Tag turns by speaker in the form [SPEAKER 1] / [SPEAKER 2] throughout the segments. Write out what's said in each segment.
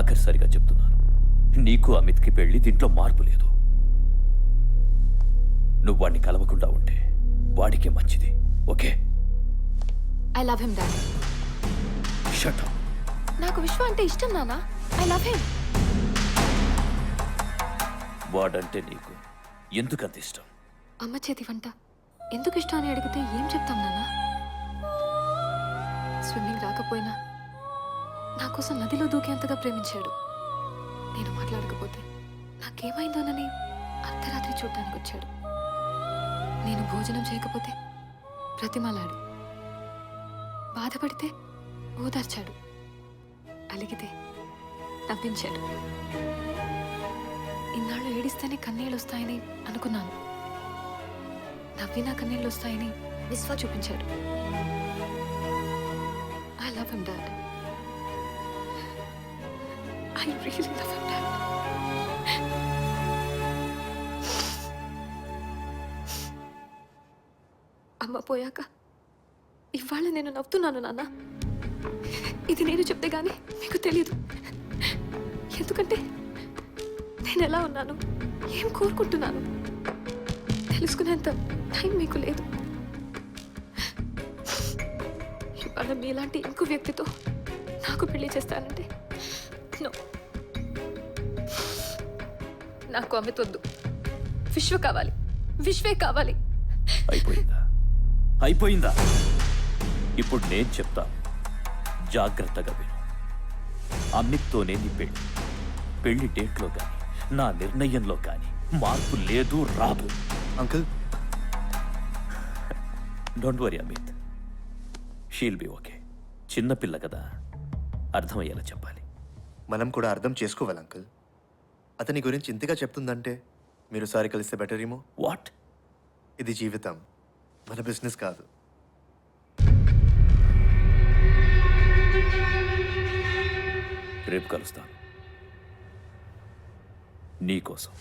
[SPEAKER 1] ఆఖరిసారిగా చెప్తున్నాను, నీకు అమిత్కి పెళ్లి, దీంట్లో మార్పు లేదు. నువ్వు వాడిని కలవకుండా ఉంటే వాడికే మంచిది. Okay?
[SPEAKER 2] I love him dad.
[SPEAKER 1] Shut up.
[SPEAKER 2] నాకు విశ్వ అంటే ఇష్టం నాన్న. I love him.
[SPEAKER 1] వాడంటే నీకు ఎందుకంత ఇష్టం?
[SPEAKER 2] అమ్మ చేతి వంట ఎందుకు ఇష్టం అని అడిగితే ఏం చెప్తాం నాన్న? స్విమ్మింగ్ రాకపోయినా నా కోసం నదిలో దూకేంతగా ప్రేమించాడు. నేను మాట్లాడకపోతే నాకేమైందోనని అర్ధరాత్రి చూడ్డానికి వచ్చాడు. నేను భోజనం చేయకపోతే ప్రతిమలాడు. బాధపడితే ఓదార్చాడు. అలిగితే నవ్వించాడు. ఇన్నాళ్ళు ఏడిస్తేనే కన్నీళ్ళు వస్తాయని అనుకున్నాను. నవ్వినా కన్నీళ్ళు వస్తాయని విశ్వ చూపించాడు. I love him dad. I really love him dad. అమ్మ పోయాక ఇవాళ నేను నవ్వుతున్నాను నాన్న. ఇది నేను చెప్తే గానీ మీకు తెలియదు. ఎందుకంటే నేను ఎలా ఉన్నాను, ఏం కోరుకుంటున్నాను తెలుసుకునేంత టైం మీకు లేదు. ఇవాళ మీలాంటి ఇంకో వ్యక్తితో నాకు పెళ్లి చేస్తానంటే నో. నాకు అమిత్ వద్దు. విశ్వ కావాలి. విశ్వే కావాలి.
[SPEAKER 1] అయిపోయిందా? అయిపోయిందా? ఇప్పుడు నేను చెప్తాను, జాగ్రత్తగా విను. అమిత్తోనే నీ పెళ్లి. పెళ్లి డేట్లో కానీ నా నిర్ణయంలో కానీ మార్పు లేదు, రాదు.
[SPEAKER 3] Uncle,
[SPEAKER 1] don't worry Amit, she'll be okay. చిన్నపిల్ల కదా, అర్థమయ్యేలా చెప్పాలి.
[SPEAKER 3] మనం కూడా అర్థం చేసుకోవాలి అంకుల్. అతని గురించి ఇంతగా చెప్తుందంటే మీరు సారి కలిస్తే బెటర్ ఏమో.
[SPEAKER 1] వాట్?
[SPEAKER 3] ఇది జీవితం, మన బిజినెస్ కాదు.
[SPEAKER 1] రేపు కలుస్తాను, నీకోసం.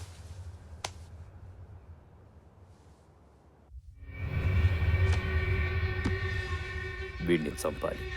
[SPEAKER 1] వీడిని చంపాలి.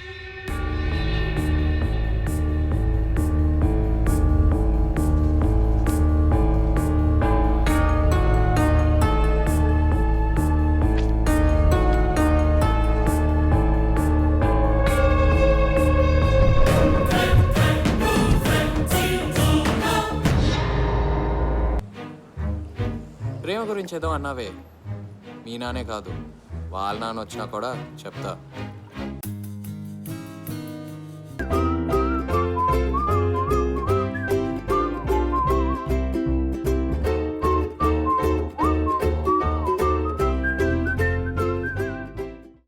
[SPEAKER 4] ప్రేమ గురించి ఏదో అన్నావే, మీ నానే కాదు వాళ్ళ నాన్న వచ్చినా కూడా చెప్తా.